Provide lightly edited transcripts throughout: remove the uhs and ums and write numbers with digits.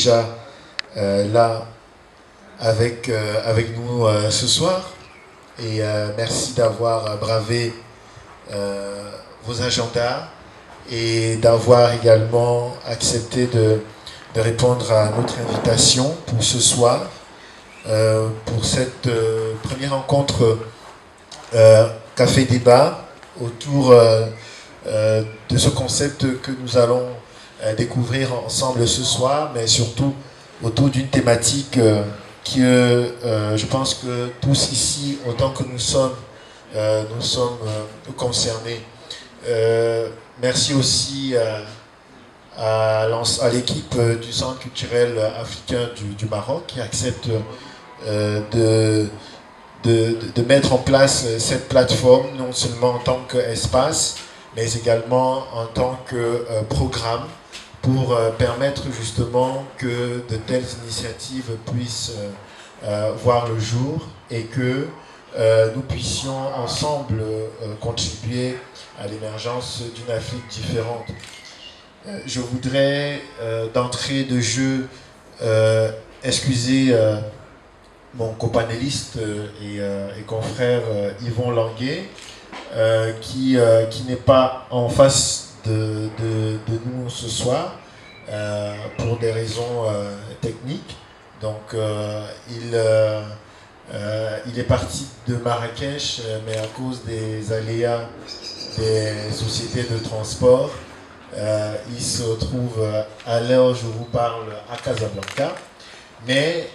déjà là avec nous ce soir. Et merci d'avoir bravé vos agendas et d'avoir également accepté de répondre à notre invitation pour ce soir, pour cette première rencontre Café Débat autour de ce concept que nous allons découvrir ensemble ce soir, mais surtout autour d'une thématique que je pense que tous ici, autant que nous sommes concernés. Merci aussi à l'équipe du Centre culturel africain du Maroc qui accepte de mettre en place cette plateforme, non seulement en tant qu'espace, mais également en tant que programme pour permettre justement que de telles initiatives puissent voir le jour et que nous puissions ensemble contribuer à l'émergence d'une Afrique différente. Je voudrais d'entrée de jeu excuser mon copanéliste et confrère Yvon Languet, qui n'est pas en face de nous ce soir pour des raisons techniques. Donc il est parti de Marrakech, mais à cause des aléas des sociétés de transport, il se trouve à l'heure où je vous parle à Casablanca. Mais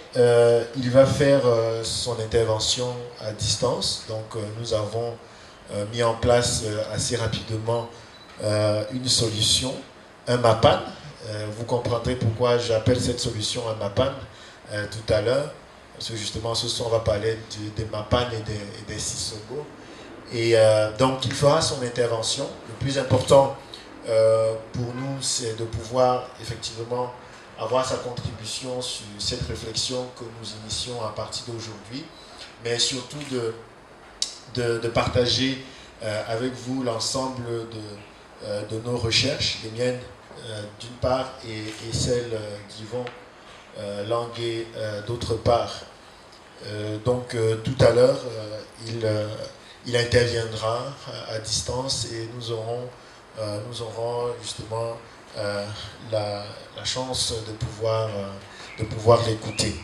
il va faire son intervention à distance. Donc nous avons mis en place assez rapidement une solution, un MAPAN. Vous comprendrez pourquoi j'appelle cette solution un MAPAN tout à l'heure. Parce que justement ce soir on va parler des MAPAN et des Sissoko. Et donc il fera son intervention. Le plus important pour nous, c'est de pouvoir effectivement avoir sa contribution sur cette réflexion que nous initions à partir d'aujourd'hui, mais surtout de partager avec vous l'ensemble de nos recherches, les miennes d'une part et celles d'Yvon Languet d'autre part. Donc tout à l'heure, il interviendra à distance et nous aurons justement la chance de pouvoir l'écouter.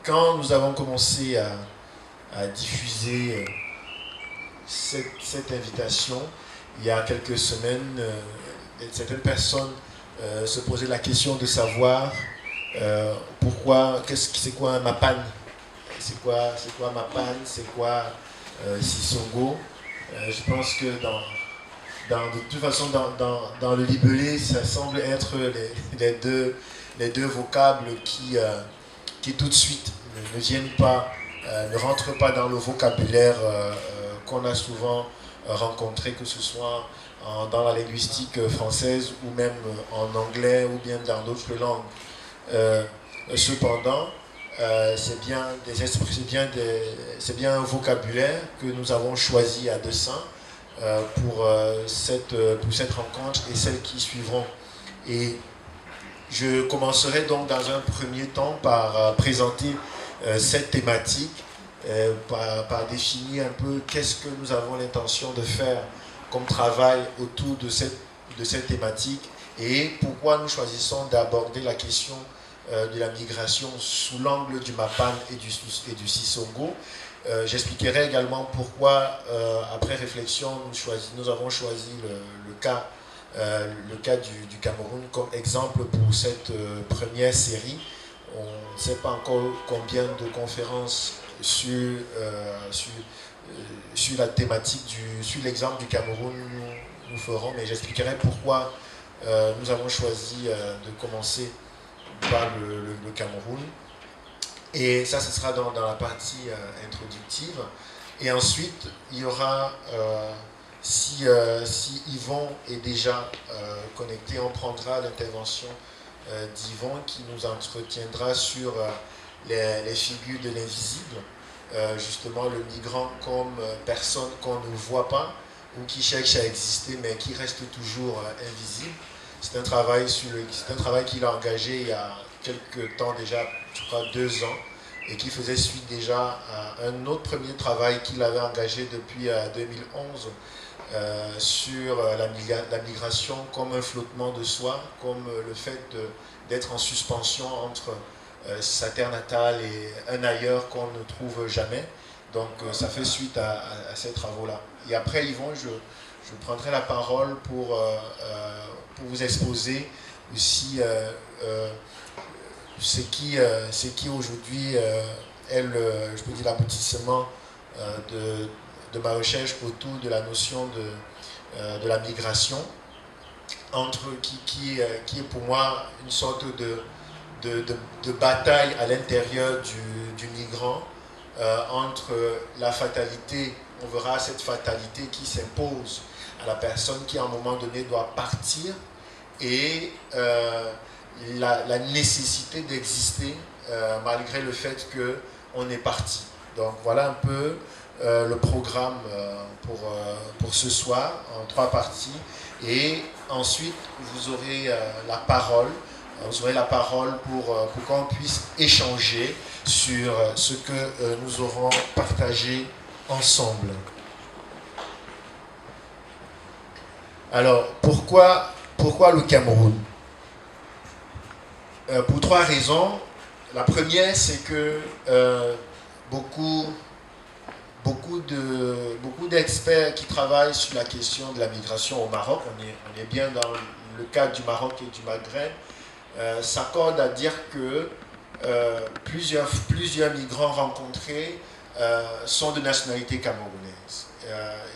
Quand nous avons commencé à diffuser cette invitation, il y a quelques semaines, certaines personnes se posaient la question de savoir pourquoi, c'est quoi un MAPAN, c'est quoi MAPAN, c'est quoi Sissoko. Je pense que de toute façon, dans le libellé, ça semble être les deux vocables qui tout de suite ne viennent pas, ne rentrent pas dans le vocabulaire qu'on a souvent rencontré, que ce soit dans la linguistique française ou même en anglais ou bien dans d'autres langues. Cependant, c'est bien un vocabulaire que nous avons choisi à dessein pour cette rencontre et celles qui suivront. Et je commencerai donc dans un premier temps par présenter cette thématique, par définir un peu qu'est-ce que nous avons l'intention de faire comme travail autour de cette thématique et pourquoi nous choisissons d'aborder la question de la migration sous l'angle du MAPAN et du Sissoko. J'expliquerai également pourquoi, après réflexion, nous avons choisi le cas du Cameroun comme exemple pour cette première série. On ne sait pas encore combien de conférences sur la thématique, sur l'exemple du Cameroun nous ferons, mais j'expliquerai pourquoi nous avons choisi de commencer par le Cameroun. Et ça, ce sera dans la partie introductive. Et ensuite, il y aura, si Yvon est déjà connecté, on prendra l'intervention d'Yvon qui nous entretiendra sur les figures de l'invisible, justement le migrant comme personne qu'on ne voit pas, ou qui cherche à exister, mais qui reste toujours invisible. C'est un travail qu'il a engagé il y a quelques temps déjà, je crois 2 ans, et qui faisait suite déjà à un autre premier travail qu'il avait engagé depuis 2011 sur la migration comme un flottement de soi, comme le fait d'être en suspension entre sa terre natale et un ailleurs qu'on ne trouve jamais. Donc ça fait suite à ces travaux-là. Et après, Yvon, je prendrai la parole pour vous exposer aussi ce qui aujourd'hui est je peux dire, l'aboutissement de ma recherche autour de la notion de la migration, qui est pour moi une sorte de bataille à l'intérieur du migrant entre la fatalité, on verra cette fatalité qui s'impose à la personne qui à un moment donné doit partir, et la nécessité d'exister malgré le fait qu'on est parti. Donc voilà un peu le programme pour ce soir en 3 parties, et ensuite vous aurez la parole. Vous aurez la parole pour qu'on puisse échanger sur ce que nous aurons partagé ensemble. Alors, pourquoi le Cameroun? Pour 3 raisons. La première, c'est que beaucoup d'experts qui travaillent sur la question de la migration au Maroc, on est bien dans le cadre du Maroc et du Maghreb, s'accordent à dire que plusieurs migrants rencontrés sont de nationalité camerounaise.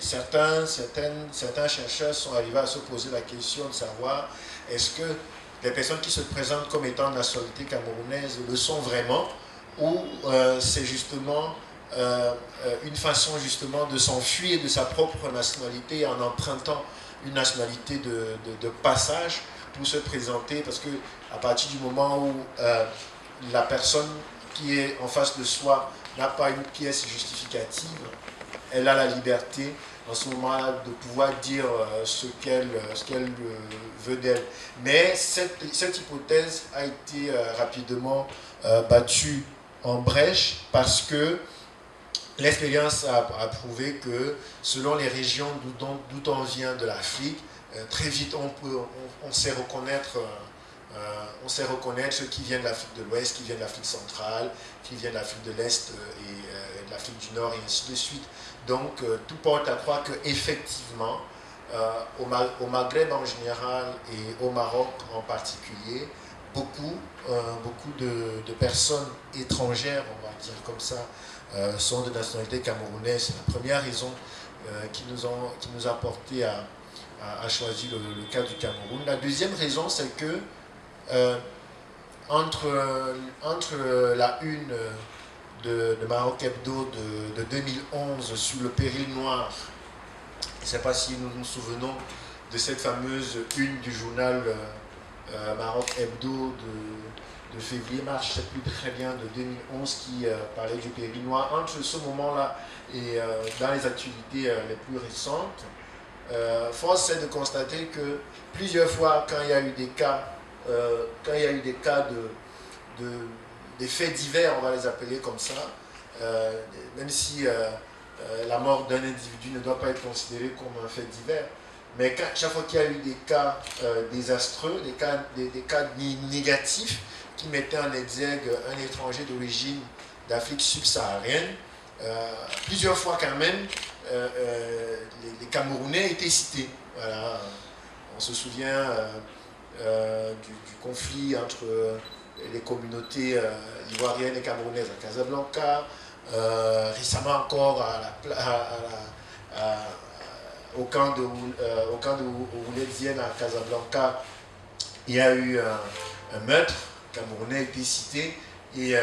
Certains chercheurs sont arrivés à se poser la question de savoir est-ce que les personnes qui se présentent comme étant de nationalité camerounaise le sont vraiment, ou c'est justement une façon justement de s'enfuir de sa propre nationalité en empruntant une nationalité de passage pour se présenter, parce que à partir du moment où la personne qui est en face de soi n'a pas une pièce justificative, elle a la liberté en ce moment-là de pouvoir dire ce qu'elle veut d'elle. Mais cette hypothèse a été rapidement battue en brèche, parce que l'expérience a prouvé que selon les régions d'où on vient de l'Afrique, très vite on sait reconnaître ceux qui viennent de l'Afrique de l'Ouest, qui viennent de l'Afrique centrale, qui viennent de l'Afrique de l'Est et de l'Afrique du Nord, et ainsi de suite. Donc tout porte à croire qu'effectivement, au Maghreb en général et au Maroc en particulier, beaucoup de personnes étrangères, on va dire comme ça, sont de nationalité camerounaise. C'est la première raison qui nous a porté à choisir le cas du Cameroun. La deuxième raison, c'est que entre la une de Maroc Hebdo de 2011 sur le péril noir, je ne sais pas si nous nous souvenons de cette fameuse une du journal Maroc Hebdo de février-mars, je ne sais plus très bien, de 2011, qui parlait du péril noir. Entre ce moment-là et dans les actualités les plus récentes, force est de constater que plusieurs fois, quand il y a eu des cas des faits divers, on va les appeler comme ça, même si la mort d'un individu ne doit pas être considérée comme un fait divers, mais chaque fois qu'il y a eu des cas désastreux, des cas négatifs qui mettaient en exergue un étranger d'origine d'Afrique subsaharienne, plusieurs fois quand même, les Camerounais étaient cités. Voilà. On se souvient du conflit entre les communautés ivoiriennes et camerounaises à Casablanca, récemment encore au camp de Ouledzienne à Casablanca, il y a eu un meurtre camerounais été cité, et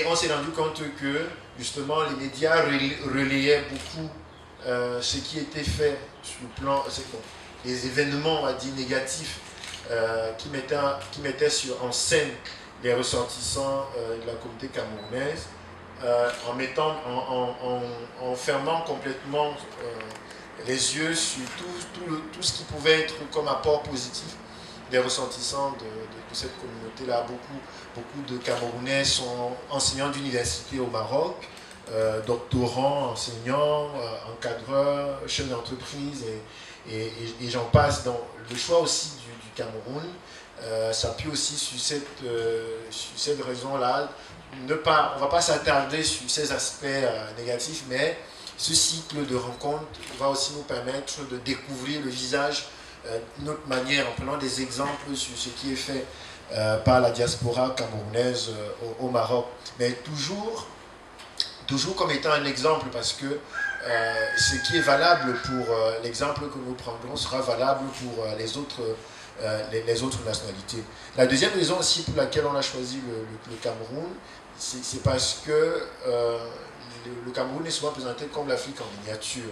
on s'est rendu compte que justement les médias relayaient beaucoup ce qui était fait sur le plan, les événements, on va dire, négatifs qui mettaient en scène les ressortissants de la communauté camerounaise, en fermant complètement les yeux sur tout ce qui pouvait être comme apport positif des ressentissants de cette communauté-là. Beaucoup de Camerounais sont enseignants d'université au Maroc, doctorants, enseignants, encadreurs, chefs d'entreprise et j'en passe. Donc, le choix aussi du Cameroun s'appuie aussi sur cette raison-là. On ne va pas s'attarder sur ces aspects négatifs, mais ce cycle de rencontres va aussi nous permettre de découvrir le visage d'une autre manière, en prenant des exemples sur ce qui est fait par la diaspora camerounaise au Maroc. Mais toujours comme étant un exemple, parce que ce qui est valable pour l'exemple que nous prendrons sera valable pour les autres nationalités. La deuxième raison aussi pour laquelle on a choisi le Cameroun, c'est parce que le Cameroun est souvent présenté comme l'Afrique en miniature.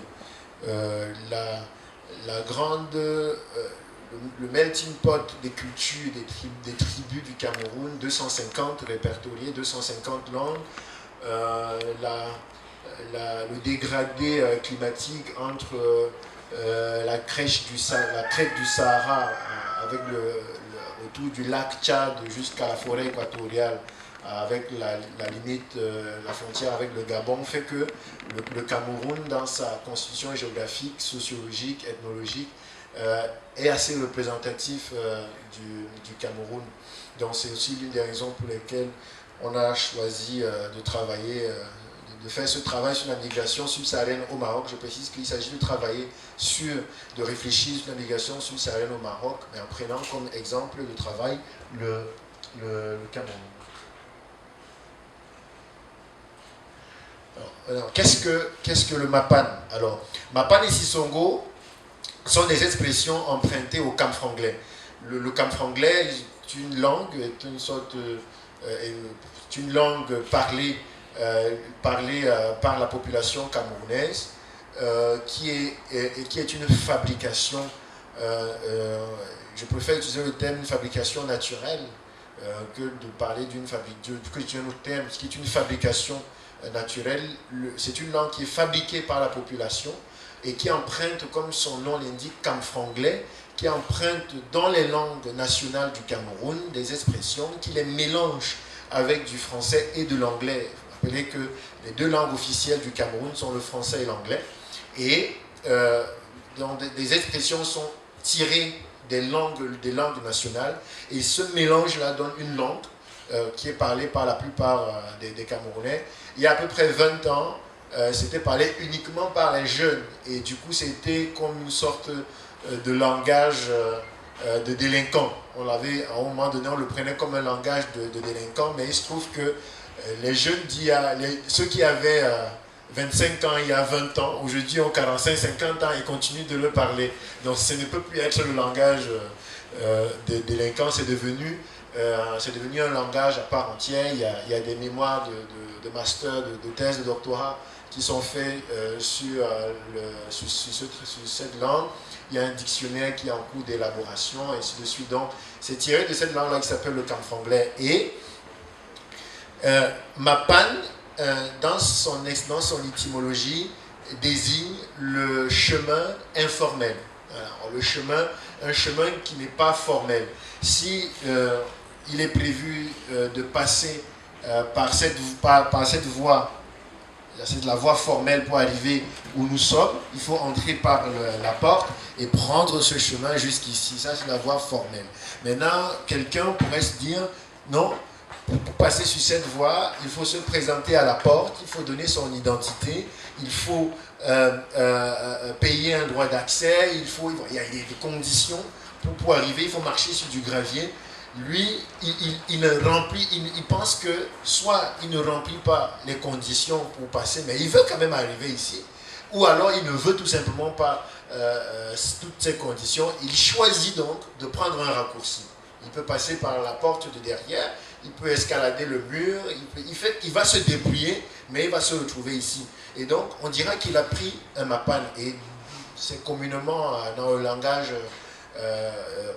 Le melting pot des cultures, des tribus du Cameroun, 250 répertoriés, 250 langues, le dégradé climatique entre la crête du Sahara avec autour du lac Tchad jusqu'à la forêt équatoriale, avec la limite, la frontière avec le Gabon, fait que le Cameroun, dans sa constitution géographique, sociologique, ethnologique, est assez représentatif du Cameroun. Donc c'est aussi l'une des raisons pour lesquelles on a choisi de travailler, de faire ce travail sur la migration subsaharienne au Maroc. Je précise qu'il s'agit de réfléchir sur la migration subsaharienne au Maroc, mais en prenant comme exemple de travail le Cameroun. Alors, qu'est-ce que le Mapan? Alors, Mapan et Sisongo sont des expressions empruntées au camfranglais. Le camfranglais est une langue, une langue parlée par la population camerounaise, qui est une fabrication, je préfère utiliser le terme fabrication naturelle que de parler que d'utiliser un autre terme, qui est une fabrication naturelle. C'est une langue qui est fabriquée par la population et qui emprunte, comme son nom l'indique, camfranglais, qui emprunte dans les langues nationales du Cameroun des expressions qui les mélangent avec du français et de l'anglais. Vous rappelez que les deux langues officielles du Cameroun sont le français et l'anglais. Et des expressions sont tirées des langues nationales. Et ce mélange-là donne une langue qui est parlée par la plupart des Camerounais. Il y a à peu près 20 ans, c'était parlé uniquement par les jeunes. Et du coup, c'était comme une sorte de langage de délinquants. À un moment donné, on le prenait comme un langage de délinquants, mais il se trouve que les jeunes ceux qui avaient 25 ans il y a 20 ans, aujourd'hui ont 45-50 ans et continuent de le parler. Donc ce ne peut plus être le langage des délinquants, c'est devenu un langage à part entière. Il y a des mémoires de master, de thèse, de doctorat qui sont faits sur cette langue. Il y a un dictionnaire qui est en cours d'élaboration, et ainsi de suite. Donc, c'est tiré de cette langue-là qui s'appelle le camfranglais. Et Mapan, dans son étymologie, désigne le chemin informel. Alors, un chemin qui n'est pas formel. Si il est prévu de passer par cette voie, c'est de la voie formelle pour arriver où nous sommes, il faut entrer par la porte et prendre ce chemin jusqu'ici. Ça, c'est la voie formelle. Maintenant, quelqu'un pourrait se dire, non, pour passer sur cette voie, il faut se présenter à la porte, il faut donner son identité, il faut payer un droit d'accès, il y a des conditions pour arriver, il faut marcher sur du gravier. Lui, il pense que soit il ne remplit pas les conditions pour passer, mais il veut quand même arriver ici, ou alors il ne veut tout simplement pas toutes ces conditions. Il choisit donc de prendre un raccourci. Il peut passer par la porte de derrière, il peut escalader le mur, il va se débrouiller, mais il va se retrouver ici. Et donc, on dira qu'il a pris un Mapan, et c'est communément dans le langage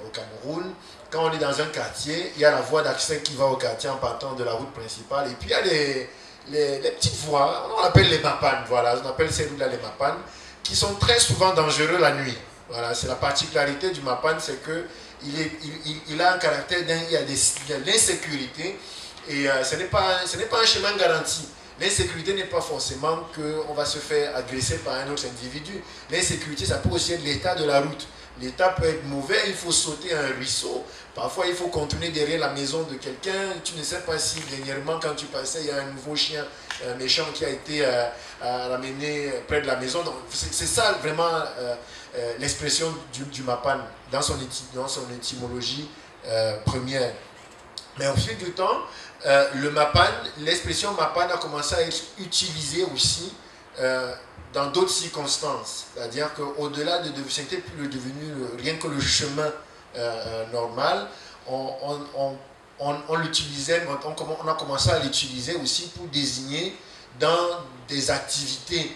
au Cameroun. Quand on est dans un quartier, il y a la voie d'accès qui va au quartier en partant de la route principale. Et puis il y a les petites voies, on appelle les Mapan, voilà, on appelle ces routes-là les Mapan, qui sont très souvent dangereux la nuit. Voilà, c'est la particularité du Mapan, c'est que il a un caractère, il y a de l'insécurité, et ce n'est pas un chemin garanti. L'insécurité n'est pas forcément qu'on va se faire agresser par un autre individu. L'insécurité, ça peut aussi être l'état de la route. L'état peut être mauvais, il faut sauter un ruisseau. Parfois, il faut contourner derrière la maison de quelqu'un. Tu ne sais pas si dernièrement, quand tu passais, il y a un nouveau chien méchant qui a été ramené près de la maison. C'est ça vraiment l'expression du Mapan dans son étymologie première. Mais au fil du temps, le Mapan, l'expression Mapan a commencé à être utilisée aussi dans d'autres circonstances. C'est-à-dire qu'au-delà de c'était plus devenu rien que le chemin normal, on l'utilisait, on a commencé à l'utiliser aussi pour désigner dans des activités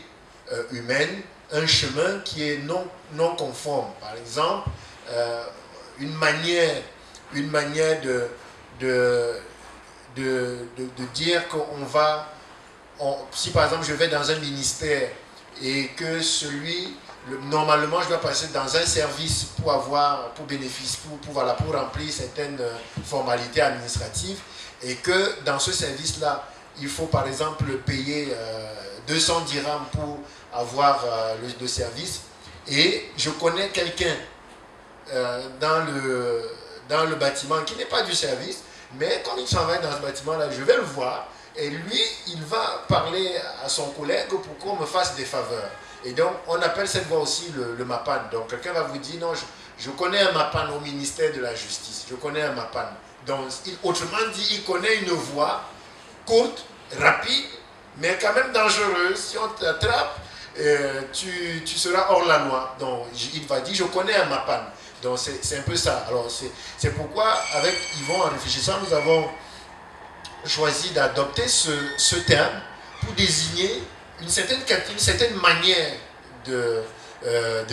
humaines un chemin qui est non conforme. Par exemple, une manière de dire qu'on va, si par exemple je vais dans un ministère et que normalement je dois passer dans un service pour remplir certaines formalités administratives, et que dans ce service-là, il faut par exemple payer 200 dirhams pour avoir le service, et je connais quelqu'un dans le bâtiment qui n'est pas du service, mais comme il travaille dans ce bâtiment-là, je vais le voir, et lui, il va parler à son collègue pour qu'on me fasse des faveurs. Et donc, on appelle cette voie aussi le Mapan. Donc, quelqu'un va vous dire, non, je connais un Mapan au ministère de la Justice, je connais un Mapan. Donc, autrement dit, il connaît une voie courte, rapide, mais quand même dangereuse. Si on t'attrape, tu seras hors la loi. Donc, il va dire, je connais un Mapan. Donc, c'est un peu ça. Alors, c'est pourquoi, avec Yvon, en réfléchissant, nous avons choisi d'adopter ce terme pour désigner une certaine manière de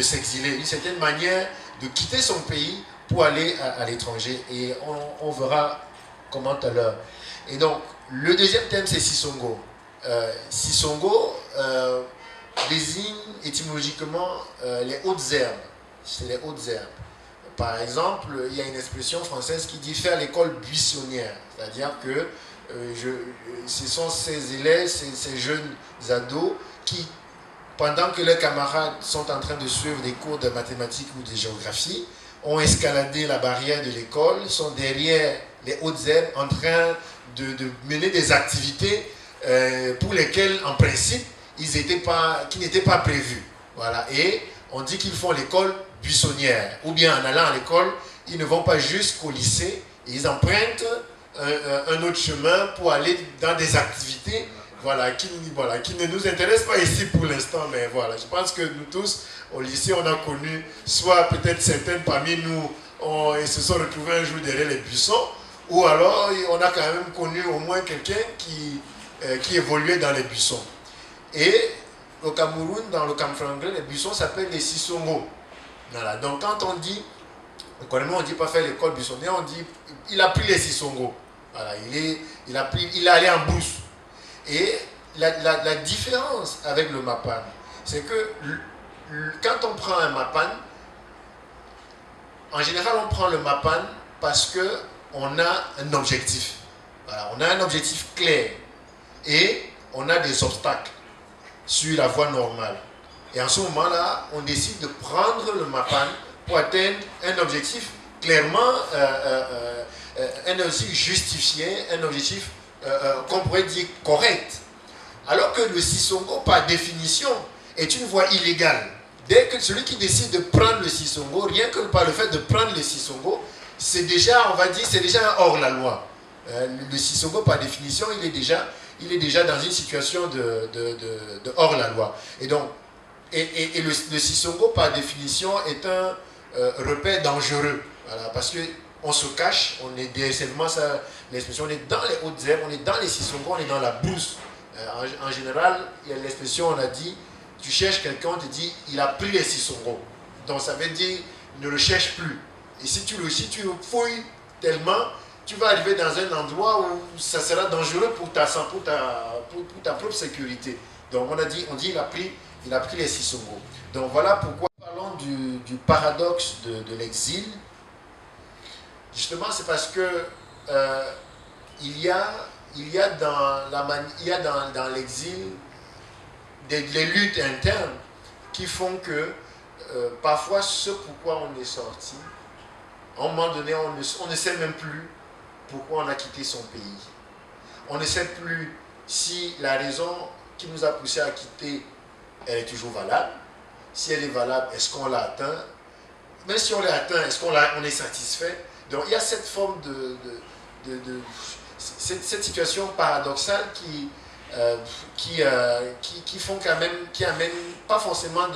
s'exiler, une certaine manière de quitter son pays pour aller à l'étranger. Et on verra comment tout à l'heure. Et donc, le deuxième thème, c'est Sisongo. Sisongo désigne étymologiquement les hautes herbes. C'est les hautes herbes. Par exemple, il y a une expression française qui dit faire l'école buissonnière. C'est-à-dire que ce sont ces élèves, ces jeunes ados qui, pendant que leurs camarades sont en train de suivre des cours de mathématiques ou de géographie, ont escaladé la barrière de l'école, sont derrière les hautes herbes en train de mener des activités pour lesquelles, en principe, qui n'étaient pas prévues. Voilà. Et on dit qu'ils font l'école buissonnière. Ou bien en allant à l'école, ils ne vont pas jusqu'au lycée, ils empruntent un autre chemin pour aller dans des activités qui ne nous intéressent pas ici pour l'instant. Mais voilà, je pense que nous tous, au lycée, on a connu, soit peut-être certaines parmi nous, ils se sont retrouvés un jour derrière les buissons, ou alors on a quand même connu au moins quelqu'un qui évoluait dans les buissons. Et au Cameroun, dans le Cameroun, les buissons s'appellent les Sisongo. Voilà. Donc quand on dit, on ne dit pas faire l'école buissonnière, on dit il a pris les Sisongo. Voilà, il est allé en brousse. Et la différence avec le Mapan, c'est que quand on prend un Mapan, en général on prend le Mapan parce qu'on a un objectif. Voilà, on a un objectif clair et on a des obstacles sur la voie normale. Et en ce moment-là, on décide de prendre le Mapan pour atteindre un objectif clairement, un objectif justifié, un objectif qu'on pourrait dire correct. Alors que le Sisongo, par définition, est une voie illégale. Dès que celui qui décide de prendre le Sisongo, rien que par le fait de prendre le Sisongo, c'est déjà, on va dire, c'est déjà un hors-la-loi. Le Sisongo, par définition, il est déjà dans une situation de hors-la-loi. Et donc, le Sisongo, par définition, est un repère dangereux. Voilà, parce qu'on se cache, c'est vraiment ça l'expression, on est dans les hautes herbes, on est dans les Sisongo, on est dans la brousse. En général, il y a l'expression, on a dit, tu cherches quelqu'un, on te dit, il a pris les Sisongo. Donc ça veut dire, ne le cherche plus. Et si tu fouilles tellement, tu vas arriver dans un endroit où ça sera dangereux pour ta propre sécurité. Donc on dit, il a pris Il a pris les Sissoko. Donc voilà pourquoi, parlons du paradoxe de l'exil. Justement, c'est parce que il y a dans l'exil des luttes internes qui font que parfois ce pourquoi on est sorti, à un moment donné, on ne sait même plus pourquoi on a quitté son pays. On ne sait plus si la raison qui nous a poussé à quitter, elle est toujours valable. Si elle est valable, est-ce qu'on l'a atteint? Même si on l'a atteint, est-ce qu'on est satisfait? Donc il y a cette forme cette situation paradoxale qui font quand même, qui amène pas forcément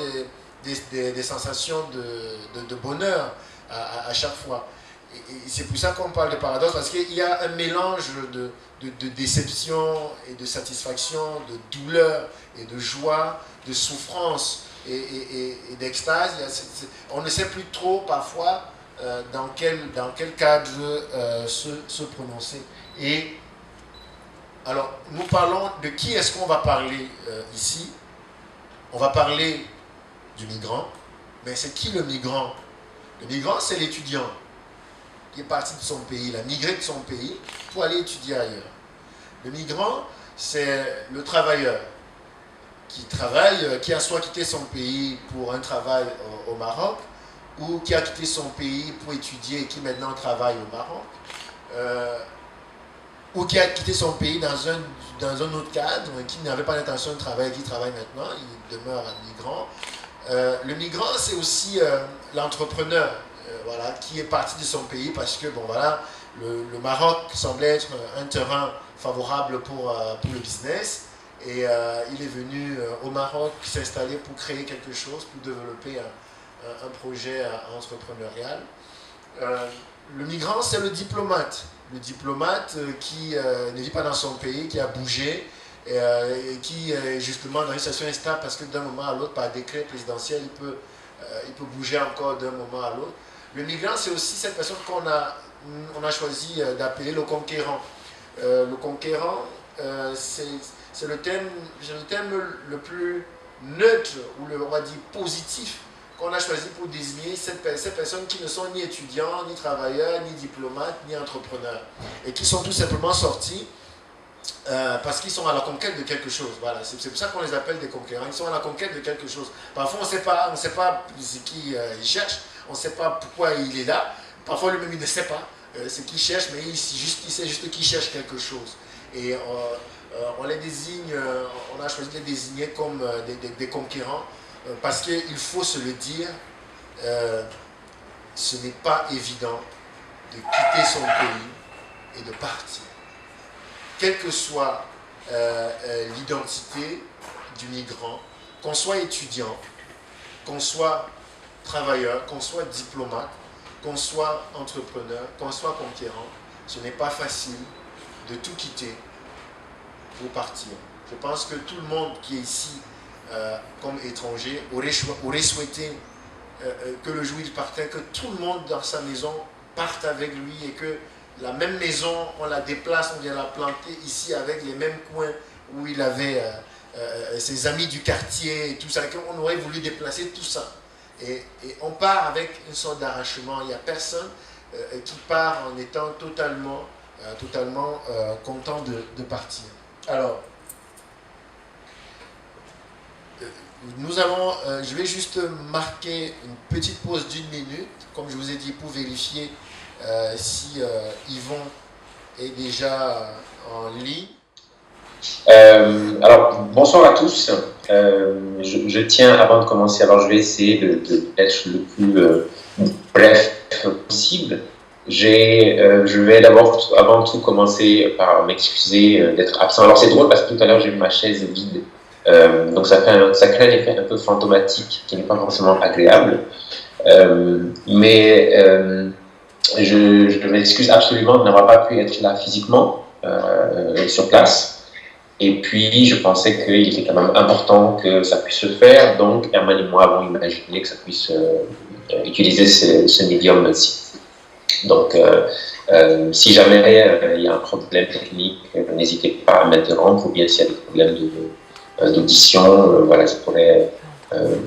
des sensations de bonheur à chaque fois. Et c'est pour ça qu'on parle de paradoxe, parce qu'il y a un mélange de déception et de satisfaction, de douleur et de joie, de souffrance et d'extase. On ne sait plus trop parfois dans quel cadre se prononcer. Et alors, nous parlons de qui est-ce qu'on va parler ici. On va parler du migrant, mais c'est qui le migrant? Le migrant, c'est l'étudiant qui est parti de son pays, il a migré de son pays pour aller étudier ailleurs. Le migrant, c'est le travailleur qui travaille, qui a soit quitté son pays pour un travail au Maroc, ou qui a quitté son pays pour étudier et qui maintenant travaille au Maroc, ou qui a quitté son pays dans un autre cadre, qui n'avait pas l'intention de travailler, qui travaille maintenant, il demeure un migrant. Le migrant, c'est aussi l'entrepreneur, voilà, qui est parti de son pays parce que bon, voilà, le Maroc semblait être un terrain favorable pour le business, et il est venu au Maroc s'installer pour créer quelque chose, pour développer un projet entrepreneurial. Le migrant, c'est le diplomate. Le diplomate qui ne vit pas dans son pays, qui a bougé, et qui est justement dans une situation instable parce que d'un moment à l'autre, par décret présidentiel, il peut bouger encore d'un moment à l'autre. Le migrant, c'est aussi cette personne qu'on a choisi d'appeler le conquérant. Le conquérant, c'est le terme le plus neutre, ou on va dire positif, qu'on a choisi pour désigner ces personnes qui ne sont ni étudiants, ni travailleurs, ni diplomates, ni entrepreneurs, et qui sont tout simplement sortis parce qu'ils sont à la conquête de quelque chose. Voilà, c'est pour ça qu'on les appelle des conquérants. Ils sont à la conquête de quelque chose. Parfois, on ne sait pas ce qu'il cherche, on ne sait pas pourquoi il est là. Parfois, lui-même, il ne sait pas ce qu'il cherche, mais il sait juste qu'il cherche quelque chose. Et on les désigne, on a choisi de les désigner comme des conquérants, parce qu'il faut se le dire, ce n'est pas évident de quitter son pays et de partir. Quelle que soit l'identité du migrant, qu'on soit étudiant, qu'on soit travailleur, qu'on soit diplomate, qu'on soit entrepreneur, qu'on soit conquérant, ce n'est pas facile de tout quitter pour partir. Je pense que tout le monde qui est ici comme étranger aurait souhaité que le jour où il partait, que tout le monde dans sa maison parte avec lui, et que la même maison, on la déplace, on vient la planter ici avec les mêmes coins où il avait ses amis du quartier et tout ça, qu'on aurait voulu déplacer tout ça. Et on part avec une sorte d'arrachement. Il n'y a personne qui part en étant totalement content de partir. Alors, je vais juste marquer une petite pause d'1 minute, comme je vous ai dit, pour vérifier si Yvon est déjà en ligne. Alors, bonsoir à tous. Je tiens, avant de commencer, alors je vais essayer d'être le plus bref possible. Je vais d'abord, avant tout, commencer par m'excuser d'être absent. Alors, c'est drôle parce que tout à l'heure, j'ai eu ma chaise vide. Donc, ça crée un effet un peu fantomatique qui n'est pas forcément agréable. Mais je m'excuse absolument de n'avoir pas pu être là physiquement sur place. Et puis, je pensais qu'il était quand même important que ça puisse se faire. Donc, Herman et moi avons imaginé que ça puisse utiliser ce médium-ci. Donc, si jamais il y a un problème technique, n'hésitez pas à m'interrompre, ou bien s'il y a des problèmes d'audition, voilà, je pourrais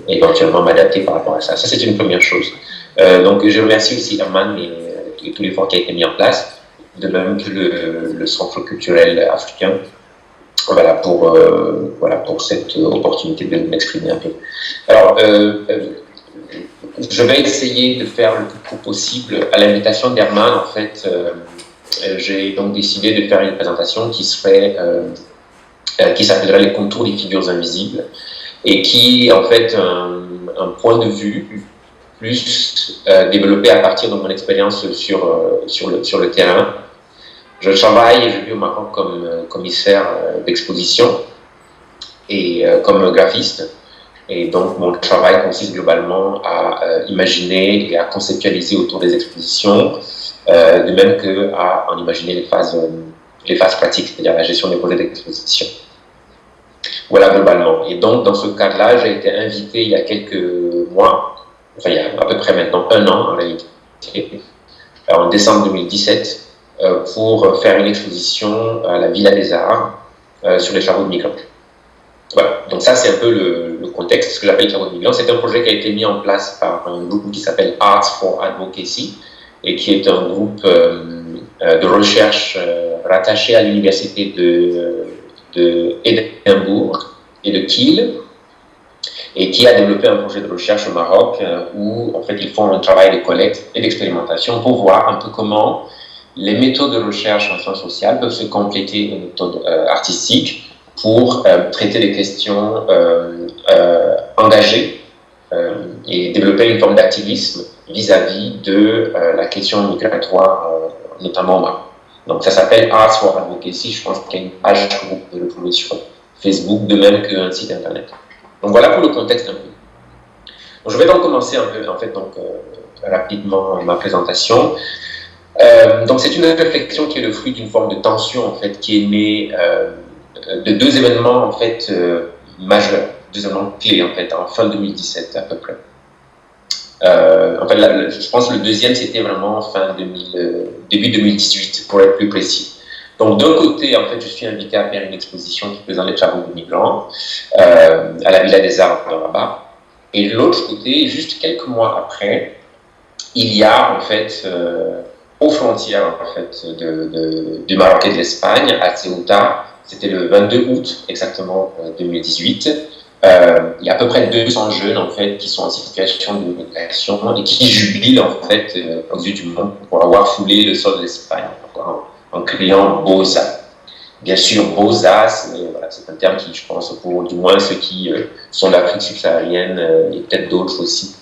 éventuellement m'adapter par rapport à ça. Ça, c'est une première chose. Donc, je remercie aussi Herman et tout l'effort qui a été mis en place, de même que le Centre culturel africain, voilà, pour cette opportunité de m'exprimer un peu. Alors, je vais essayer de faire le plus court possible. À l'invitation d'Herman, en fait, j'ai donc décidé de faire une présentation qui s'appellerait Les contours des figures invisibles, et qui est en fait un point de vue plus développé à partir de mon expérience sur le terrain. Je travaille et je vis au Maroc comme commissaire d'exposition et comme graphiste. Et donc, mon travail consiste globalement à imaginer et à conceptualiser autour des expositions, de même qu'à en imaginer les phases pratiques, c'est-à-dire la gestion des projets d'exposition. Voilà, globalement. Et donc, dans ce cadre-là, j'ai été invité il y a quelques mois, enfin, il y a à peu près maintenant 1 an en réalité, en décembre 2017, pour faire une exposition à la Villa des Arts sur les travaux de migrants. Voilà, donc ça c'est un peu le contexte, ce que j'appelle les travaux de migrants. C'est un projet qui a été mis en place par un groupe qui s'appelle Arts for Advocacy et qui est un groupe de recherche rattaché à l'université de Édimbourg et de Kiel, et qui a développé un projet de recherche au Maroc où en fait ils font un travail de collecte et d'expérimentation pour voir un peu comment les méthodes de recherche en sciences sociales peuvent se compléter aux méthodes artistiques pour traiter des questions engagées et développer une forme d'activisme vis-à-vis de la question migratoire, notamment au Maroc. Donc ça s'appelle Arts for Advocacy, je pense qu'il y a une page que vous pouvez retrouver sur Facebook, de même qu'un site internet. Donc voilà pour le contexte un peu. Donc, je vais donc commencer un peu, en fait, rapidement ma présentation. Donc c'est une réflexion qui est le fruit d'une forme de tension en fait qui est née de 2 événements en fait majeurs, 2 événements clés en fait en fin 2017 à peu près. En fait, je pense que le deuxième c'était vraiment début 2018 pour être plus précis. Donc d'un côté en fait je suis invité à faire une exposition qui présente les travaux de migrants à la Villa des Arts de Rabat, et de l'autre côté juste quelques mois après il y a en fait aux frontières en fait, du Maroc et de l'Espagne, à Ceuta, c'était le 22 août exactement 2018. Il y a à peu près 200 jeunes en fait, qui sont en situation de migration et qui jubilent en fait, aux yeux du monde pour avoir foulé le sol de l'Espagne en criant Boza. Bien sûr, Boza, c'est un terme qui, je pense, pour du moins ceux qui sont d'Afrique subsaharienne et peut-être d'autres aussi,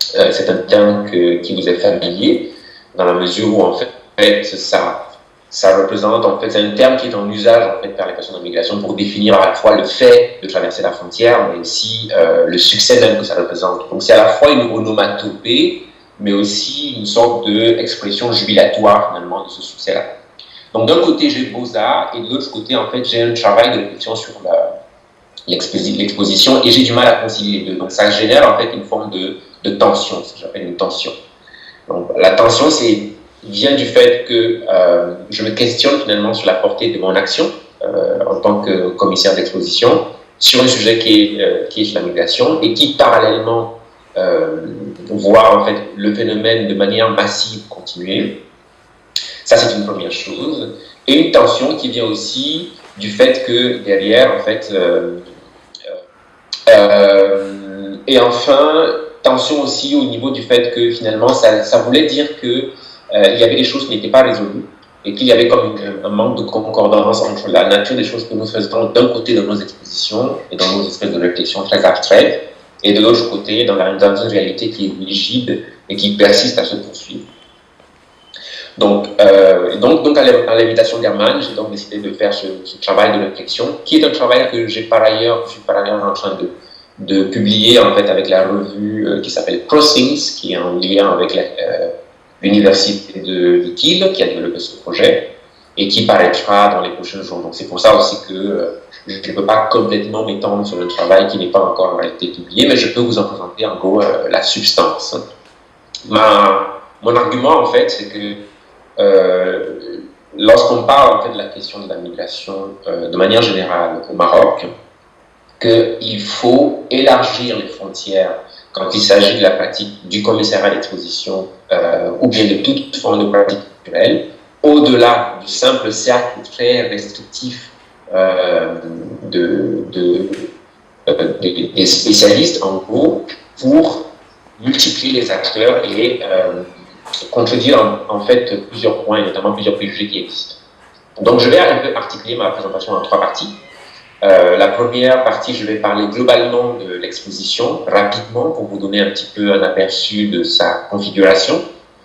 c'est un terme qui vous est familier, dans la mesure où en fait ça représente en fait c'est un terme qui est en usage en fait par les personnes en migration pour définir à la fois le fait de traverser la frontière mais aussi le succès même que ça représente. Donc c'est à la fois une onomatopée mais aussi une sorte d'expression jubilatoire finalement de ce succès-là. Donc d'un côté j'ai Boza et de l'autre côté en fait j'ai un travail de réflexion sur l'exposition et j'ai du mal à concilier les deux. Donc ça génère en fait une forme de tension, ce que j'appelle une tension. Donc, la tension vient du fait que je me questionne finalement sur la portée de mon action en tant que commissaire d'exposition sur un sujet qui est sur la migration et qui parallèlement voit en fait le phénomène de manière massive continuer. Ça c'est une première chose. Et une tension qui vient aussi du fait que derrière en fait et enfin tension aussi au niveau du fait que finalement ça voulait dire que il y avait des choses qui n'étaient pas résolues et qu'il y avait comme un manque de concordance entre la nature des choses que nous faisons d'un côté dans nos expositions et dans nos espèces de réflexions très abstraites et de l'autre côté dans une réalité qui est rigide et qui persiste à se poursuivre. Donc à l'invitation d'Herman, j'ai donc décidé de faire ce travail de réflexion qui est un travail que je suis par ailleurs en train de publier en fait avec la revue qui s'appelle Crossings, qui est en lien avec l'université de Kiel qui a développé ce projet et qui paraîtra dans les prochains jours. Donc c'est pour ça aussi que je ne peux pas complètement m'étendre sur le travail qui n'est pas encore en réalité publié, mais je peux vous en présenter en gros la substance. Mon argument en fait c'est que lorsqu'on parle en fait de la question de la migration de manière générale au Maroc, qu'il faut élargir les frontières quand il s'agit de la pratique du commissariat d'exposition ou bien de toute forme de pratique culturelle, au-delà du simple cercle très restrictif des spécialistes, en gros, pour multiplier les acteurs et contredire en fait plusieurs points, notamment plusieurs préjugés qui existent. Donc je vais un peu articuler ma présentation en 3 parties. La première partie, je vais parler globalement de l'exposition, rapidement, pour vous donner un petit peu un aperçu de sa configuration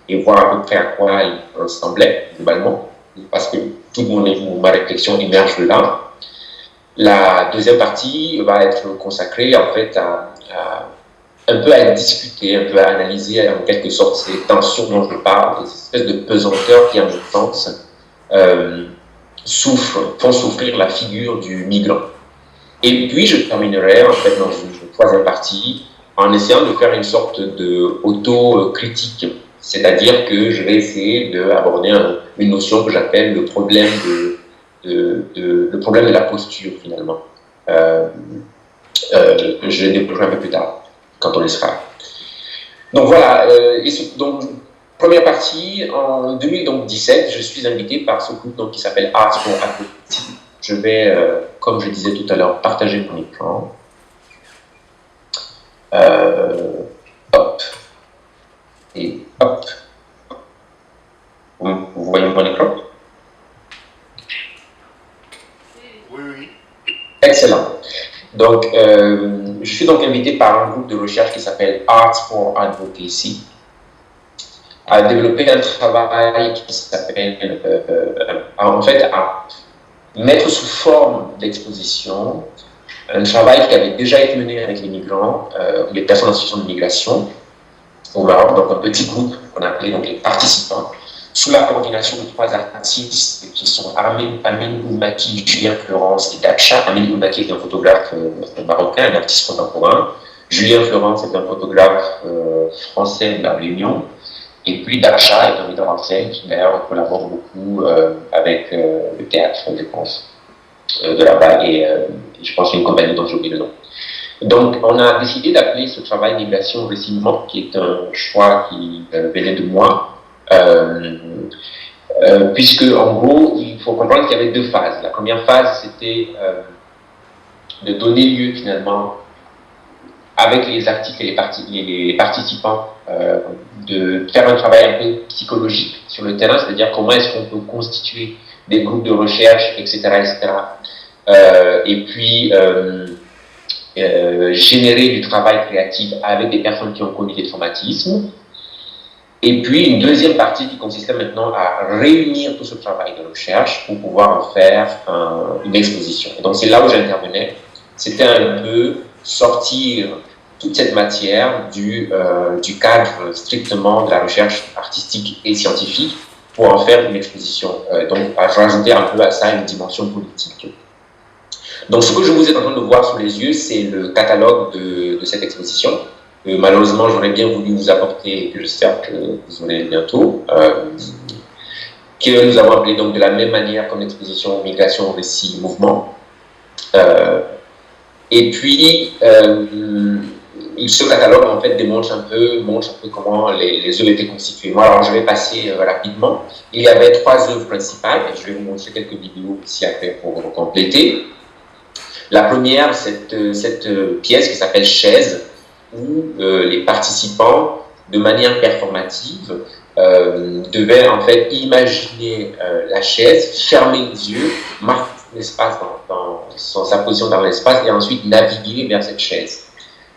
et voir à peu près à quoi il ressemblait, globalement, parce que toute ma réflexion émerge de là. La deuxième partie va être consacrée, en fait, un peu à discuter, un peu à analyser, en quelque sorte, ces tensions dont je parle, ces espèces de pesanteurs qui, en je pense, font souffrir la figure du migrant. Et puis, je terminerai, en fait, dans une troisième partie, en essayant de faire une sorte d'auto-critique. C'est-à-dire que je vais essayer d'aborder une notion que j'appelle le problème le problème de la posture, finalement. Je le développerai un peu plus tard, quand on y sera. Donc voilà, donc, première partie, en 2017, je suis invité par ce groupe donc, qui s'appelle Arts for Advocacy. Je vais, comme je disais tout à l'heure, partager mon écran. Hop. Et hop. Vous voyez mon écran? Oui, oui. Excellent. Donc, je suis donc invité par un groupe de recherche qui s'appelle Arts for Advocacy à développer un travail qui s'appelle, en fait, à mettre sous forme d'exposition un travail qui avait déjà été mené avec les migrants, les personnes en situation de migration au Maroc, donc un petit groupe qu'on appelait donc les participants, sous la coordination de 3 artistes qui sont Amin Oumaki, Julien Florence et Daksha. Amin Oumaki est un photographe marocain, un artiste contemporain. Julien Florence est un photographe français de la Réunion. Et puis Daksha est un metteur en scène qui d'ailleurs collabore beaucoup avec le théâtre, je pense, de là-bas. Et je pense qu'il y a une compagnie dont j'ai oublié le nom. Donc, on a décidé d'appeler ce travail Migration Récinement, qui est un choix qui venait de moi. Puisque en gros, il faut comprendre qu'il y avait 2 phases. La première phase, c'était de donner lieu finalement, avec les articles et les participants, de faire un travail un peu psychologique sur le terrain, c'est-à-dire comment est-ce qu'on peut constituer des groupes de recherche, etc., etc. Et puis générer du travail créatif avec des personnes qui ont connu des traumatismes. Et puis une deuxième partie qui consistait maintenant à réunir tout ce travail de recherche pour pouvoir en faire une exposition. Et donc c'est là où j'intervenais. C'était un peu sortir toute cette matière du cadre strictement de la recherche artistique et scientifique pour en faire une exposition. Donc à rajouter un peu à ça une dimension politique. Donc ce que je vous ai en train de voir sous les yeux, c'est le catalogue de cette exposition. Malheureusement, j'aurais bien voulu vous apporter, et que j'espère que vous aurez bientôt, que nous avons appelé donc de la même manière comme l'exposition Migration, Récit, Mouvement. Et puis, ce catalogue en fait montre un peu comment les œuvres étaient constituées. Moi, alors je vais passer rapidement. Il y avait 3 œuvres principales, et je vais vous montrer quelques vidéos ici après pour compléter. La première, cette pièce qui s'appelle Chaise, où les participants, de manière performative, devaient en fait imaginer la chaise, fermer les yeux, marquer l'espace dans sa position dans l'espace et ensuite naviguer vers cette chaise.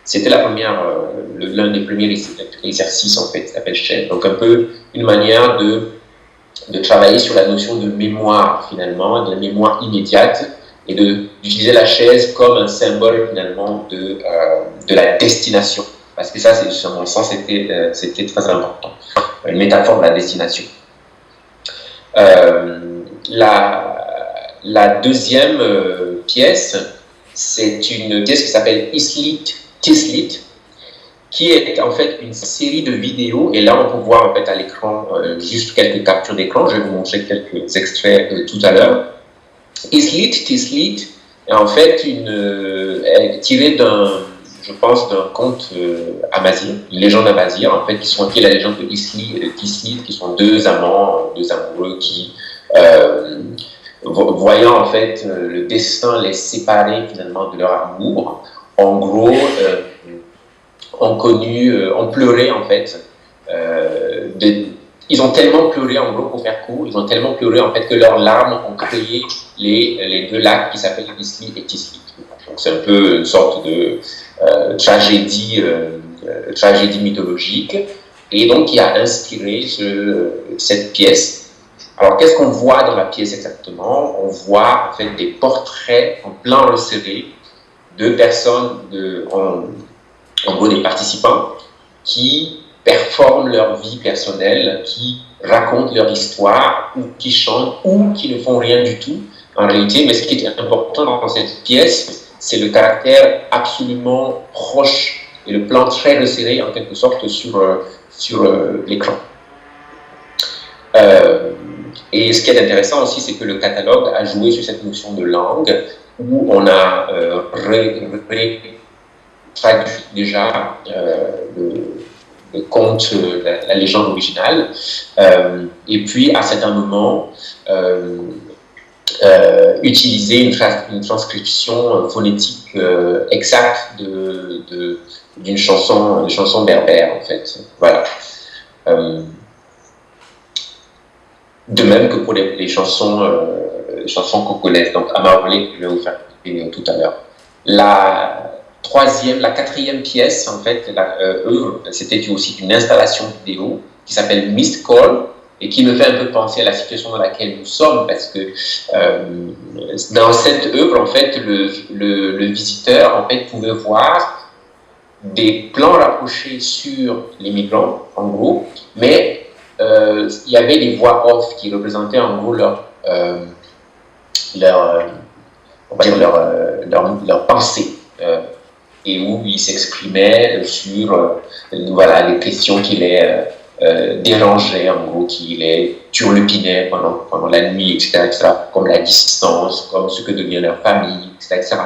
C'était l'un des premiers exercices en fait, qui s'appelle Chaise. Donc un peu une manière de travailler sur la notion de mémoire finalement, de la mémoire immédiate, et d'utiliser la chaise comme un symbole finalement de la destination. Parce que ça, à mon sens, c'était très important. Une métaphore de la destination. La deuxième pièce, c'est une pièce qui s'appelle Tislit, qui est en fait une série de vidéos. Et là, on peut voir en fait à l'écran juste quelques captures d'écran. Je vais vous montrer quelques extraits tout à l'heure. Tislit, Et en fait, tirée je pense, d'un conte amazigh, une légende amazigh, en fait, qui est la légende de Isli et de Tisli, qui sont deux amants, deux amoureux qui, voyant en fait le destin les séparer finalement de leur amour, en gros, ont pleuré en fait. Ils ont tellement pleuré, en gros, pour faire court, ils ont tellement pleuré en fait que leurs larmes ont créé les deux lacs qui s'appellent Isli et Tisli. Donc c'est un peu une sorte de tragédie mythologique, et donc qui a inspiré cette pièce. Alors qu'est-ce qu'on voit dans la pièce exactement? On voit en fait des portraits en plan resserré de personnes, en gros des participants, qui performent leur vie personnelle, qui racontent leur histoire, ou qui chantent, ou qui ne font rien du tout en réalité. Mais ce qui est important dans cette pièce, c'est le caractère absolument proche et le plan très resserré en quelque sorte sur l'écran. Et ce qui est intéressant aussi, c'est que le catalogue a joué sur cette notion de langue, où on a traduit déjà le conte, la légende originale, et puis à certains moments utiliser une transcription phonétique exacte d'une chanson berbère, en fait. Voilà. De même que pour les chansons congolaises. Donc, Amaolé, je vais vous faire écouter tout à l'heure. La quatrième pièce, en fait, c'était aussi une installation vidéo qui s'appelle Mist Call, et qui me fait un peu penser à la situation dans laquelle nous sommes, parce que dans cette œuvre, en fait, le visiteur, en fait, pouvait voir des plans rapprochés sur les migrants, en gros, mais il y avait des voix off qui représentaient, en gros, leur pensée, et où ils s'exprimaient sur les questions qui les dérangeaient, en gros, qui les turlupinaient pendant la nuit, etc., comme la distance, comme ce que devient leur famille, etc.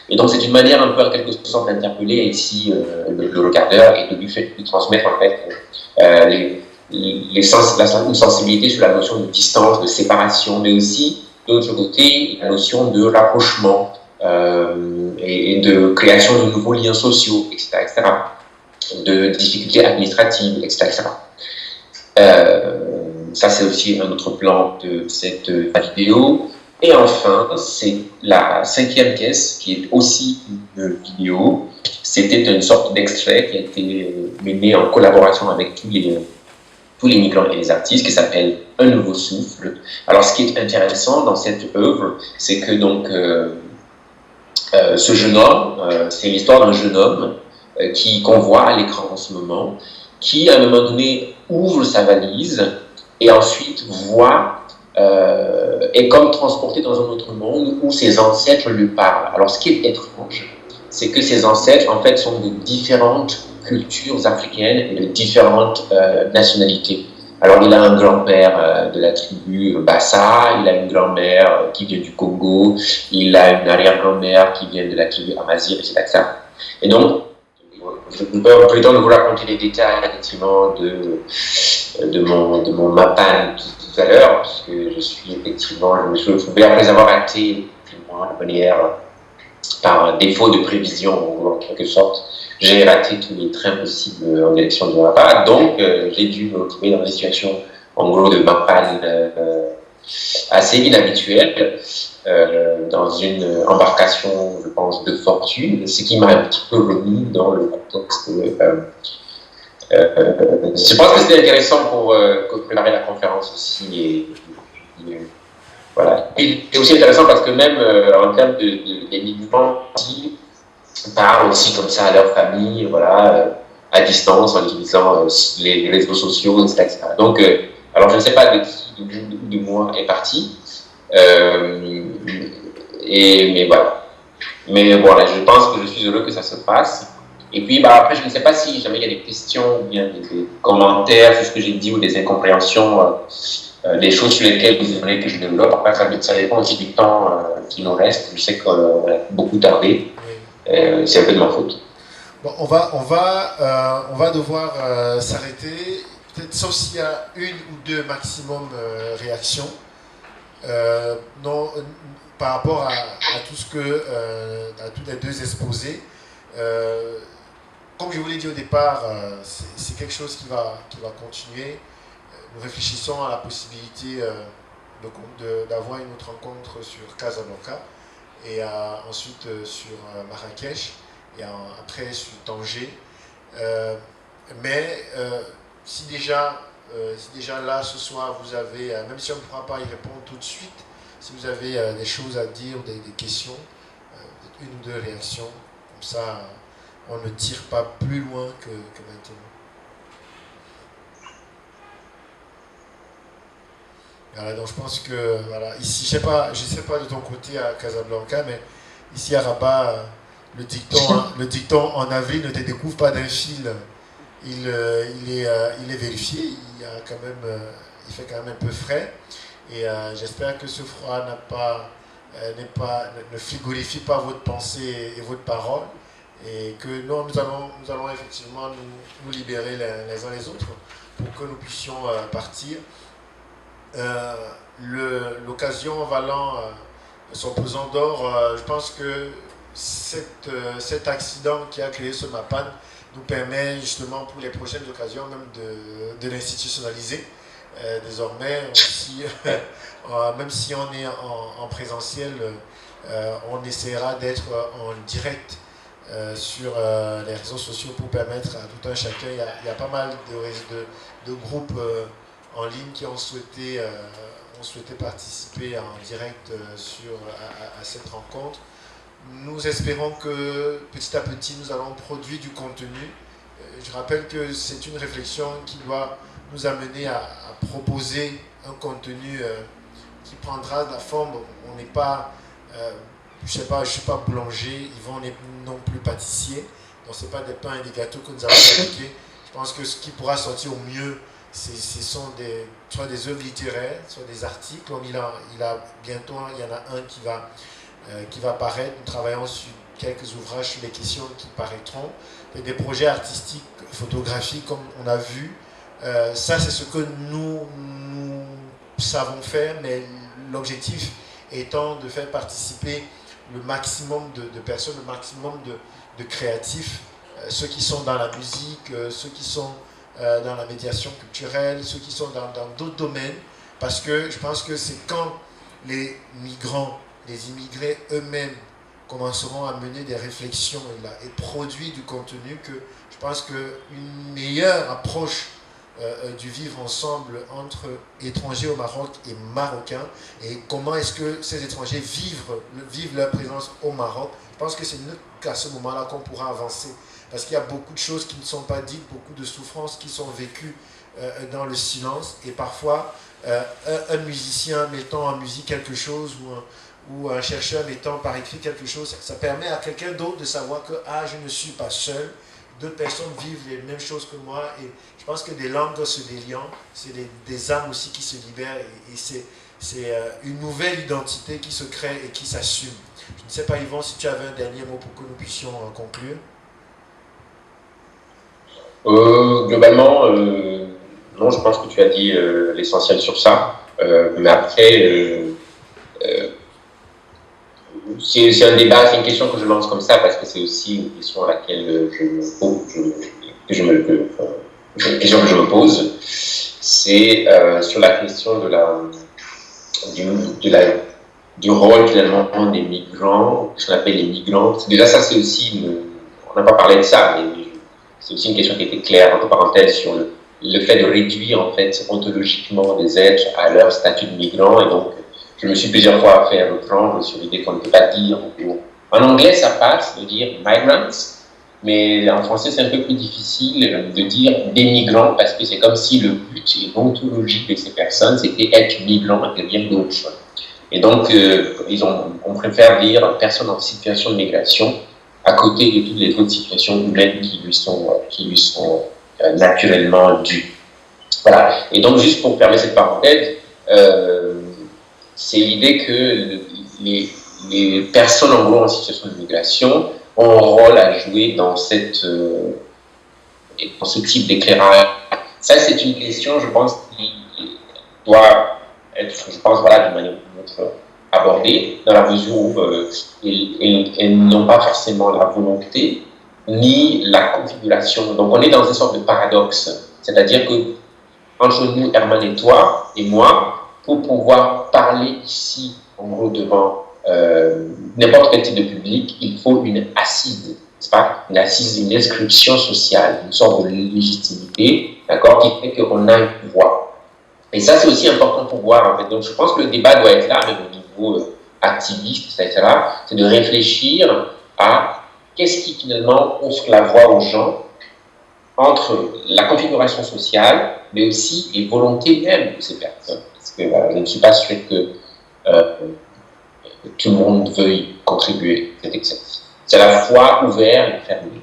Et donc c'est une manière un peu en quelque sorte d'interpeller ici le regardeur et de lui transmettre en fait une sensibilité sur la notion de distance, de séparation, mais aussi de l'autre côté la notion de rapprochement et de création de nouveaux liens sociaux, etc., de difficultés administratives, etc. Ça, c'est aussi un autre plan de cette vidéo. Et enfin, c'est la cinquième pièce, qui est aussi une vidéo. C'était une sorte d'extrait qui a été mené en collaboration avec tous les migrants et les artistes, qui s'appelle Un nouveau souffle. Alors, ce qui est intéressant dans cette œuvre, c'est que donc ce jeune homme, c'est l'histoire d'un jeune homme qu'on voit à l'écran en ce moment, qui à un moment donné ouvre sa valise et ensuite est comme transporté dans un autre monde où ses ancêtres lui parlent. Alors ce qui est étrange, c'est que ses ancêtres en fait sont de différentes cultures africaines et de différentes nationalités. Alors il a un grand-père de la tribu Bassa, il a une grand-mère qui vient du Congo, il a une arrière-grand-mère qui vient de la tribu Amazigh, etc. Et donc, je peux prétendre vous raconter les détails effectivement de mon Mapan tout à l'heure, puisque je me suis retrouvé après avoir raté de manière par défaut de prévision en quelque sorte. J'ai raté tous les trains possibles en direction de Rabat, donc j'ai dû me retrouver dans une situation en gros de Mapan assez inhabituelle, dans une embarcation, je pense, de fortune, ce qui m'a un petit peu remis dans le contexte. Je pense que c'était intéressant pour préparer la conférence aussi. Et voilà. Et c'est aussi intéressant parce que même en termes des migrants qui parlent aussi comme ça à leur famille, voilà, à distance, en utilisant les réseaux sociaux, etc. Donc, alors je ne sais pas de qui de moi est parti. Mais voilà. Mais voilà, je pense que je suis heureux que ça se passe. Et puis après, je ne sais pas si jamais il y a des questions ou bien des commentaires sur ce que j'ai dit ou des incompréhensions, des choses sur lesquelles vous aimeriez que je développe. Après, ça dépend aussi du temps qui nous reste. Je sais qu'on a beaucoup tardé. C'est un peu de ma faute. Bon, on va devoir s'arrêter, peut-être sauf s'il y a une ou deux maximum réactions par rapport à tout ce que, à tous les deux exposés. Comme je vous l'ai dit au départ, c'est quelque chose qui va continuer. Nous réfléchissons à la possibilité d'avoir une autre rencontre sur Casablanca et ensuite sur Marrakech et après sur Tanger. Mais si déjà là ce soir vous avez, même si on ne pourra pas y répondre tout de suite, si vous avez des choses à dire, des questions, une ou deux réactions, comme ça on ne tire pas plus loin que maintenant. Voilà, donc je pense que voilà, ici, je sais pas de ton côté à Casablanca, mais ici à Rabat, le dicton en avril ne te découvre pas d'un fil. Il est vérifié, il fait quand même un peu frais. Et j'espère que ce froid ne frigorifie pas votre pensée et votre parole. Et que nous allons effectivement nous libérer les uns les autres pour que nous puissions partir. L'occasion valant son pesant d'or, je pense que cet accident qui a créé ce MAPAN nous permet justement pour les prochaines occasions même de l'institutionnaliser. Désormais, même si on est en présentiel, on essaiera d'être en direct sur les réseaux sociaux pour permettre à tout un chacun. Il y a pas mal de groupes en ligne qui ont souhaité participer en direct à cette rencontre. Nous espérons que petit à petit nous allons produire du contenu. Je rappelle que c'est une réflexion qui doit nous amener à proposer un contenu qui prendra de la forme. On n'est pas, je ne suis pas boulanger, Yvon n'est non plus pâtissier, donc ce n'est pas des pains et des gâteaux que nous allons fabriquer. Je pense que ce qui pourra sortir au mieux, ce sont soit des œuvres littéraires, soit des articles. Bientôt, il y en a un qui va paraître. Nous travaillons sur quelques ouvrages sur les questions qui paraîtront. Et des projets artistiques, photographiques, comme on a vu. Ça, c'est ce que nous savons faire, mais l'objectif étant de faire participer le maximum de personnes, le maximum de créatifs, ceux qui sont dans la musique, ceux qui sont dans la médiation culturelle, ceux qui sont dans d'autres domaines, parce que je pense que c'est quand les migrants, les immigrés eux-mêmes commenceront à mener des réflexions et produire du contenu que je pense qu'une meilleure approche du vivre ensemble entre étrangers au Maroc et Marocains, et comment est-ce que ces étrangers vivent leur présence au Maroc, je pense que c'est qu'à ce moment-là qu'on pourra avancer. Parce qu'il y a beaucoup de choses qui ne sont pas dites, beaucoup de souffrances qui sont vécues dans le silence. Et parfois, un musicien mettant en musique quelque chose ou un chercheur mettant par écrit quelque chose, ça permet à quelqu'un d'autre de savoir que je ne suis pas seul. D'autres personnes vivent les mêmes choses que moi. Et je pense que des langues se déliant, c'est des âmes aussi qui se libèrent. Et c'est une nouvelle identité qui se crée et qui s'assume. Je ne sais pas, Yvon, si tu avais un dernier mot pour que nous puissions conclure. Globalement, non, je pense que tu as dit l'essentiel sur ça. Mais après, c'est un débat, c'est une question que je lance comme ça parce que c'est aussi une question à laquelle une question que je me pose. C'est sur la question du rôle finalement des migrants, ce qu'on appelle les migrants. Déjà, ça, c'est aussi, on n'a pas parlé de ça, mais c'est aussi une question qui était claire, entre parenthèses, sur le fait de réduire, en fait, ontologiquement des êtres à leur statut de migrant. Et donc, je me suis plusieurs fois fait reprendre sur l'idée qu'on ne peut pas dire. En anglais, ça passe de dire migrants, mais en français, c'est un peu plus difficile de dire des migrants parce que c'est comme si le but et l'ontologie de ces personnes, c'était être migrant et rien d'autre. Et donc, on préfère dire personne en situation de migration à côté de toutes les autres situations humaines qui lui sont naturellement dues. Voilà. Et donc, juste pour fermer cette parenthèse, c'est l'idée que les personnes en gros en situation de migration ont un rôle à jouer dans ce type d'éclairage. Ça, c'est une question, je pense, qui doit être, je pense, voilà, d'une manière ou d'une autre abordée, dans la mesure où elles n'ont pas forcément la volonté ni la configuration. Donc, on est dans une sorte de paradoxe. C'est-à-dire que, entre nous, Herman et toi, et moi, pour pouvoir parler ici, en gros, devant n'importe quel type de public, il faut une assise, n'est-ce pas? Une assise, une inscription sociale, une sorte de légitimité, d'accord, qui fait qu'on a une voix. Et ça, c'est aussi important pour voir, en fait. Donc, je pense que le débat doit être là, même au niveau activiste, etc. C'est de réfléchir à qu'est-ce qui, finalement, offre la voix aux gens entre la configuration sociale, mais aussi les volontés même de ces personnes. Parce que je ne suis pas sûr que tout le monde veuille contribuer à cet exercice. C'est à la fois ouvert et fermé.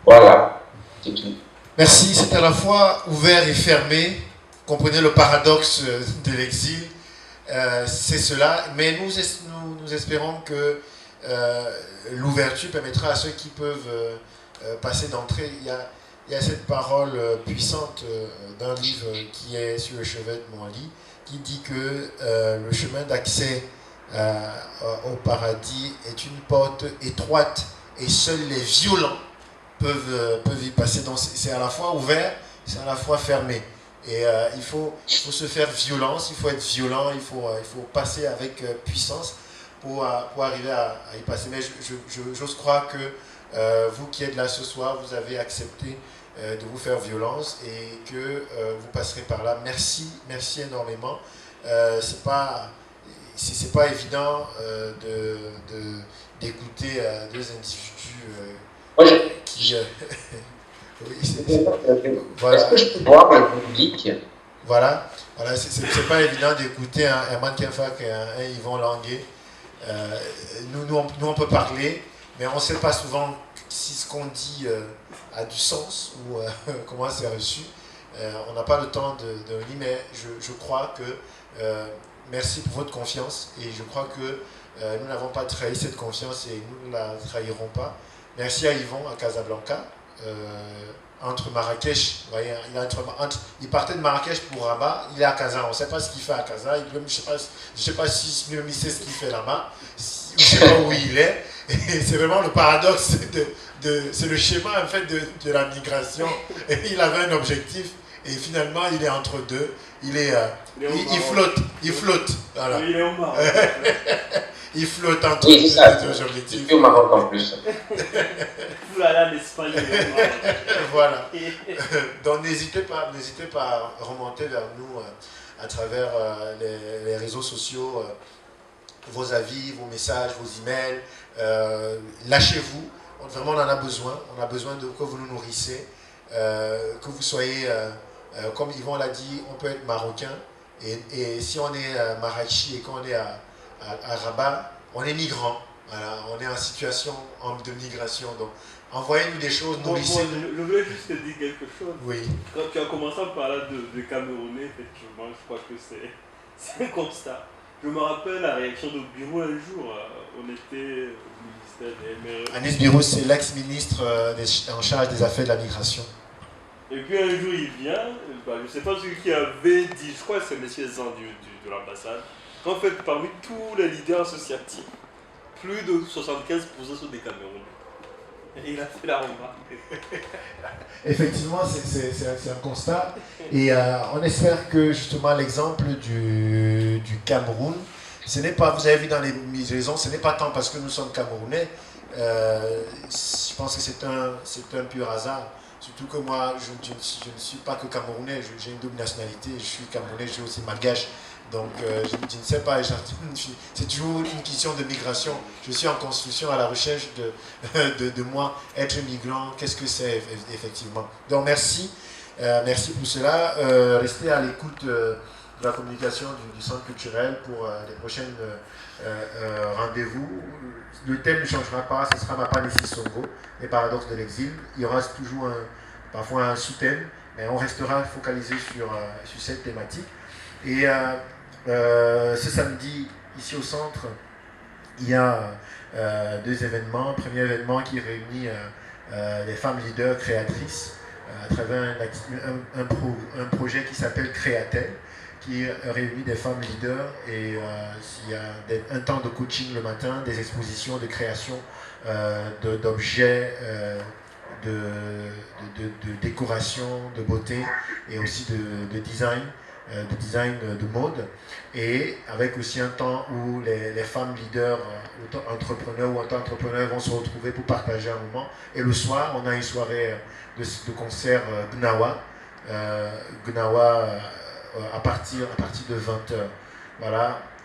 Voilà, c'est tout. Merci, c'est à la fois ouvert et fermé. Comprenez le paradoxe de l'exil. C'est cela, mais nous espérons que l'ouverture permettra à ceux qui peuvent passer d'entrée. Il y a cette parole puissante d'un livre qui est sur le chevet de mon lit, qui dit que le chemin d'accès au paradis est une porte étroite et seuls les violents peuvent y passer. Donc c'est à la fois ouvert, c'est à la fois fermé. Et il faut se faire violence, il faut être violent, il faut passer avec puissance pour arriver à y passer. Mais j'ose croire que vous qui êtes là ce soir, vous avez accepté de vous faire violence et que vous passerez par là. Merci énormément. C'est pas évident d'écouter deux individus qui... oui, voilà. Est-ce que je peux voir le public? Voilà, c'est pas évident d'écouter un Herman Kenfak et un Yvon Languet. Nous, on peut parler, mais on ne sait pas souvent si ce qu'on dit a du sens ou comment c'est reçu. On n'a pas le temps de lire, mais je crois que merci pour votre confiance et je crois que nous n'avons pas trahi cette confiance et nous ne la trahirons pas. Merci à Yvon à Casablanca. Entre Marrakech, vous voyez, il partait de Marrakech pour Rabat, il est à Casa, on ne sait pas ce qu'il fait à Casa, je ne sais pas si il sait ce qu'il fait là-bas, je ne sais pas où il est, et c'est vraiment le paradoxe, c'est le schéma en fait de la migration, et il avait un objectif, et finalement il est entre deux, il flotte, voilà. Il est au Maroc. Il flotte entre deux objectifs. Il est au Maroc en plus. Voilà l'Espagne. Voilà. Donc n'hésitez pas à remonter vers nous à travers les réseaux sociaux, vos avis, vos messages, vos emails. Lâchez-vous. Vraiment, on en a besoin. On a besoin que vous nous nourrissez, que vous soyez, comme Yvon l'a dit, on peut être marocain. Et si on est Marrakech et qu'on est à Rabat, on est migrant. Voilà, on est en situation de migration. Donc, envoyez-nous des choses, nourrissez-nous. Je voulais juste te dire quelque chose. Oui. Quand tu as commencé à parler de Camerounais, effectivement, je crois que c'est un constat. Je me rappelle la réaction de Birou un jour. On était au ministère des MRE. Anis Birou, c'est l'ex-ministre en charge des affaires de la migration. Et puis un jour, il vient, je ne sais pas ce qu'il avait dit, je crois que c'est M. Zan de l'ambassade, qu'en fait, parmi tous les leaders associatifs, plus de 75% sont des Camerounais. Et il a fait la remarque. Effectivement, c'est un constat. Et on espère que justement l'exemple du Cameroun, ce n'est pas, vous avez vu dans les raisons, ce n'est pas tant parce que nous sommes Camerounais. Je pense que c'est un pur hasard. Surtout que moi, je ne suis pas que Camerounais, j'ai une double nationalité, je suis Camerounais, je suis aussi malgache. Donc je ne sais pas, c'est toujours une question de migration. Je suis en construction à la recherche de moi, être migrant, qu'est-ce que c'est effectivement. Donc merci pour cela. Restez à l'écoute de la communication du centre culturel pour les prochaines rendez-vous. Le thème ne changera pas, ce sera Mapa Songo, les paradoxes de l'exil. Il y aura toujours parfois un sous-thème, mais on restera focalisé sur cette thématique. Et ce samedi, ici au centre, il y a deux événements. Premier événement qui réunit les femmes leaders créatrices à travers un projet qui s'appelle Créatel, qui réunit des femmes leaders et il y a un temps de coaching le matin, des expositions de création d'objets, de décoration, de beauté et aussi de design de mode, et avec aussi un temps où les femmes leaders, entrepreneurs ou auto-entrepreneurs vont se retrouver pour partager un moment. Et le soir, on a une soirée de concert Gnawa, à partir de 20h.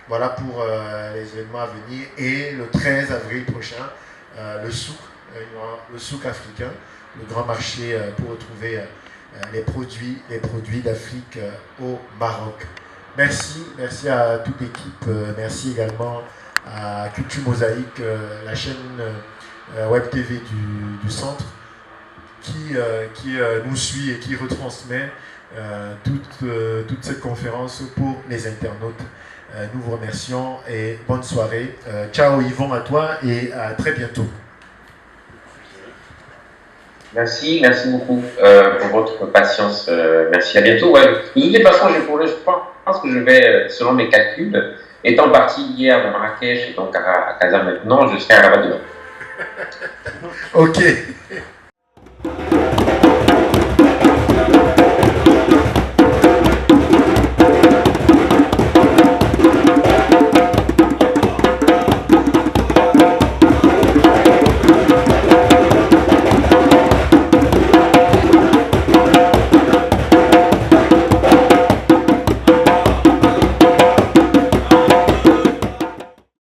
Voilà pour les événements à venir. Et le 13 avril prochain, le souk africain, le grand marché pour retrouver les produits d'Afrique au Maroc. Merci à toute l'équipe. Merci également à Culture Mosaïque, la chaîne Web TV du centre, qui nous suit et qui retransmet toute cette conférence pour les internautes. Nous vous remercions et bonne soirée. Ciao Yvon, à toi et à très bientôt. Merci beaucoup pour votre patience. Merci, à bientôt. Ouais. De toute façon, je pense que je vais, selon mes calculs, étant parti hier de Marrakech et donc à Casa maintenant, je serai à Rabat demain. Ok.